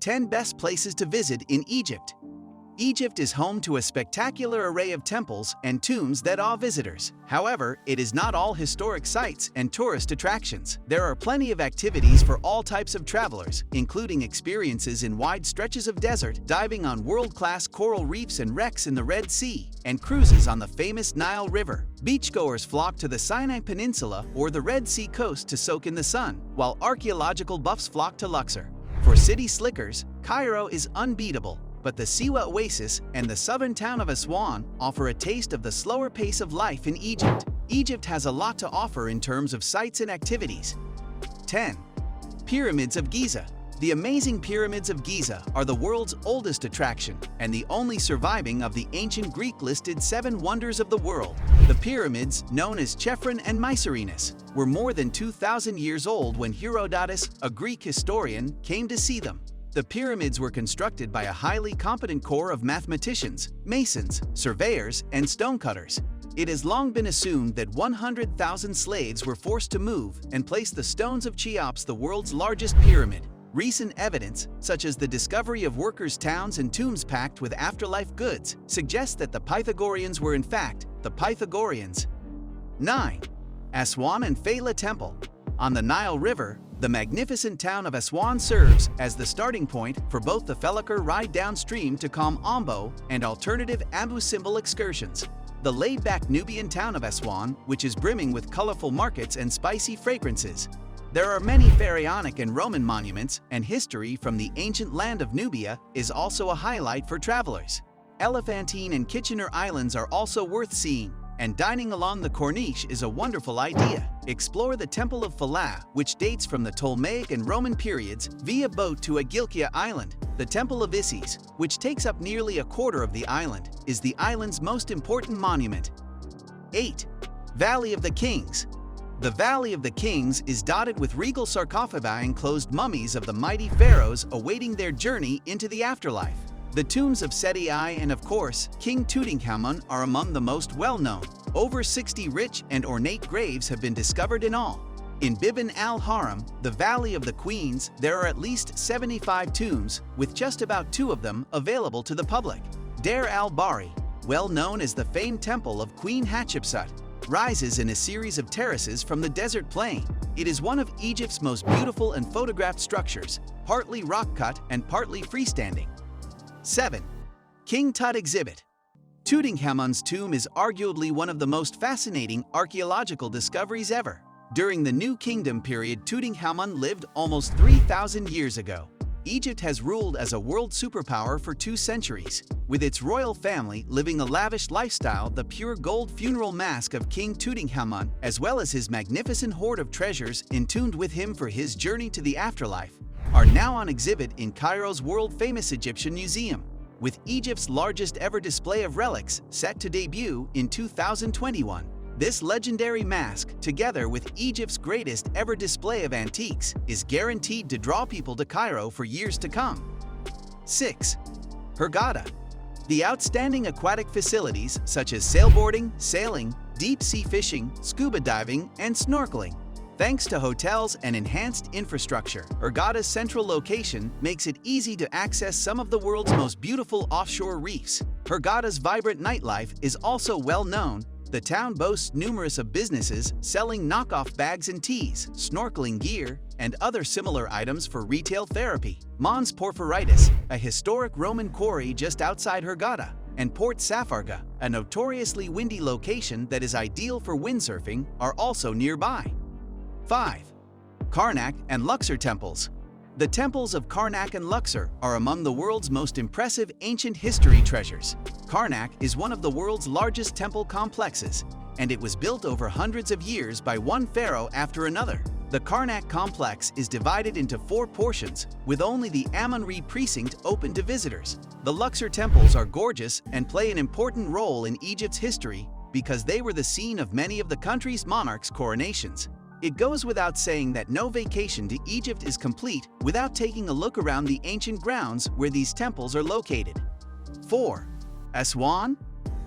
10 best places to visit in Egypt. Egypt is home to a spectacular array of temples and tombs that awe visitors. However, it is not all historic sites and tourist attractions. There are plenty of activities for all types of travelers, including experiences in wide stretches of desert, diving on world-class coral reefs and wrecks in the Red Sea, and cruises on the famous Nile River. Beachgoers flock to the Sinai Peninsula or the Red Sea coast to soak in the sun, while archaeological buffs flock to Luxor. For city slickers, Cairo is unbeatable. But the Siwa oasis and the southern town of Aswan offer a taste of the slower pace of life in Egypt. Egypt has a lot to offer in terms of sights and activities. 10. Pyramids of Giza. The amazing pyramids of Giza are the world's oldest attraction and the only surviving of the ancient Greek-listed 7 wonders of the world. The pyramids, known as Chephren and Mycerinus, were more than 2,000 years old when Herodotus, a Greek historian, came to see them. The pyramids were constructed by a highly competent corps of mathematicians, masons, surveyors, and stonecutters. It has long been assumed that 100,000 slaves were forced to move and place the stones of Cheops, the world's largest pyramid. Recent evidence, such as the discovery of workers' towns and tombs packed with afterlife goods, suggests that the Pythagoreans were in fact the Pythagoreans. 9. Aswan and Fela Temple. On the Nile River, the magnificent town of Aswan serves as the starting point for both the Felakar ride downstream to Calm Ombo and alternative Abu Simbel excursions. The laid-back Nubian town of Aswan, which is brimming with colorful markets and spicy fragrances. There are many pharaonic and Roman monuments, and history from the ancient land of Nubia is also a highlight for travelers. Elephantine and Kitchener Islands are also worth seeing, and dining along the Corniche is a wonderful idea. Explore the Temple of Falah, which dates from the Ptolemaic and Roman periods, via boat to Agilkia Island. The Temple of Isis, which takes up nearly a quarter of the island, is the island's most important monument. 8. Valley of the Kings. The Valley of the Kings is dotted with regal sarcophagi enclosed mummies of the mighty pharaohs awaiting their journey into the afterlife. The tombs of Seti I and, of course, King Tutankhamun are among the most well-known. Over 60 rich and ornate graves have been discovered in all. In Biban al-Haram, the Valley of the Queens, there are at least 75 tombs, with just about 2 of them available to the public. Deir al-Bahri, well known as the famed temple of Queen Hatshepsut, rises in a series of terraces from the desert plain. It is one of Egypt's most beautiful and photographed structures, partly rock-cut and partly freestanding. 7. King Tut Exhibit. Tutankhamun's tomb is arguably one of the most fascinating archaeological discoveries ever. During the New Kingdom period, Tutankhamun lived almost 3,000 years ago. Egypt has ruled as a world superpower for 2 centuries. With its royal family living a lavish lifestyle, the pure gold funeral mask of King Tutankhamun, as well as his magnificent hoard of treasures entombed with him for his journey to the afterlife, are now on exhibit in Cairo's world-famous Egyptian Museum, with Egypt's largest ever display of relics set to debut in 2021. This legendary mask, together with Egypt's greatest ever display of antiques, is guaranteed to draw people to Cairo for years to come. 6. Hergada. The outstanding aquatic facilities such as sailboarding, sailing, deep-sea fishing, scuba diving, and snorkeling. Thanks to hotels and enhanced infrastructure, Hergada's central location makes it easy to access some of the world's most beautiful offshore reefs. Hergada's vibrant nightlife is also well known. The town boasts numerous businesses selling knockoff bags and teas, snorkeling gear, and other similar items for retail therapy. Mons Porphyritus, a historic Roman quarry just outside Hergada, and Port Safarga, a notoriously windy location that is ideal for windsurfing, are also nearby. 5. Karnak and Luxor temples. The temples of Karnak and Luxor are among the world's most impressive ancient history treasures. Karnak is one of the world's largest temple complexes, and it was built over hundreds of years by one pharaoh after another. The Karnak complex is divided into 4 portions, with only the Amun-Re precinct open to visitors. The Luxor temples are gorgeous and play an important role in Egypt's history because they were the scene of many of the country's monarchs' coronations. It goes without saying that no vacation to Egypt is complete without taking a look around the ancient grounds where these temples are located. 4. Aswan.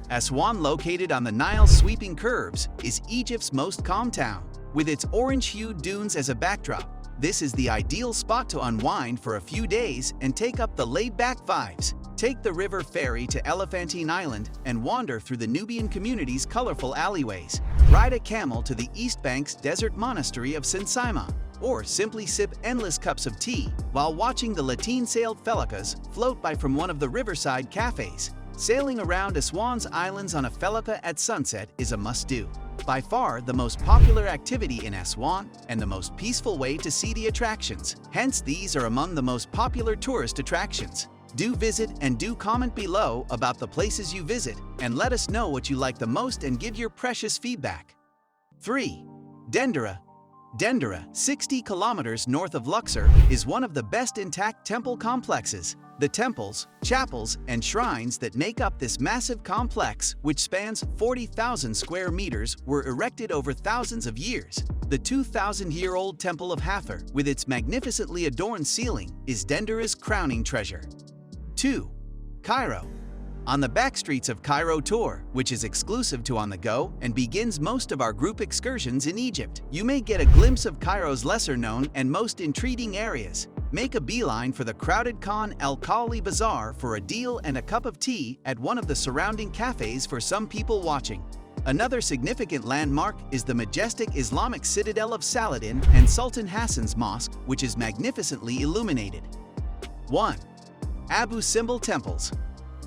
Aswan, located on the Nile's sweeping curves, is Egypt's most calm town. With its orange-hued dunes as a backdrop, This is the ideal spot to unwind for a few days and take up the laid-back vibes. Take the river ferry to Elephantine Island and wander through the Nubian community's colorful alleyways. Ride a camel to the East Bank's desert monastery of Sinai, or simply sip endless cups of tea while watching the lateen-sailed felicas float by from one of the riverside cafes. Sailing around Aswan's islands on a felica at sunset is a must-do. By far the most popular activity in Aswan and the most peaceful way to see the attractions. Hence, these are among the most popular tourist attractions. Do visit and do comment below about the places you visit and let us know what you like the most and give your precious feedback. 3. Dendera. Dendera, 60 kilometers north of Luxor, is one of the best intact temple complexes. The temples, chapels, and shrines that make up this massive complex, which spans 40,000 square meters, were erected over thousands of years. The 2,000-year-old Temple of Hathor, with its magnificently adorned ceiling, is Dendera's crowning treasure. 2. Cairo. On the backstreets of Cairo tour, which is exclusive to On the Go and begins most of our group excursions in Egypt, you may get a glimpse of Cairo's lesser-known and most intriguing areas. Make a beeline for the crowded Khan el-Khali Bazaar for a deal and a cup of tea at one of the surrounding cafes for some people watching. Another significant landmark is the majestic Islamic citadel of Saladin and Sultan Hassan's Mosque, which is magnificently illuminated. 1. Abu Simbel Temples.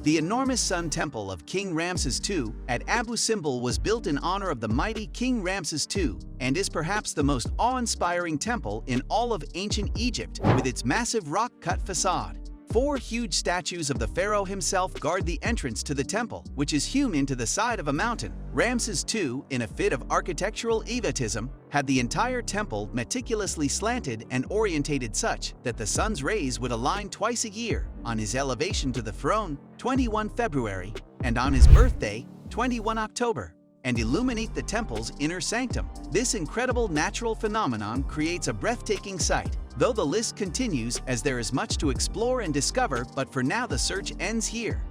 The enormous Sun Temple of King Ramses II at Abu Simbel was built in honor of the mighty King Ramses II and is perhaps the most awe-inspiring temple in all of ancient Egypt, with its massive rock-cut facade. 4 huge statues of the pharaoh himself guard the entrance to the temple, which is hewn into the side of a mountain. Ramses II, in a fit of architectural egotism, had the entire temple meticulously slanted and orientated such that the sun's rays would align twice a year, on his elevation to the throne, 21 February, and on his birthday, 21 October, and illuminate the temple's inner sanctum. This incredible natural phenomenon creates a breathtaking sight. Though the list continues as there is much to explore and discover, but for now the search ends here.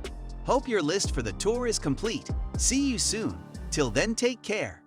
Hope your list for the tour is complete. See you soon. Till then, take care.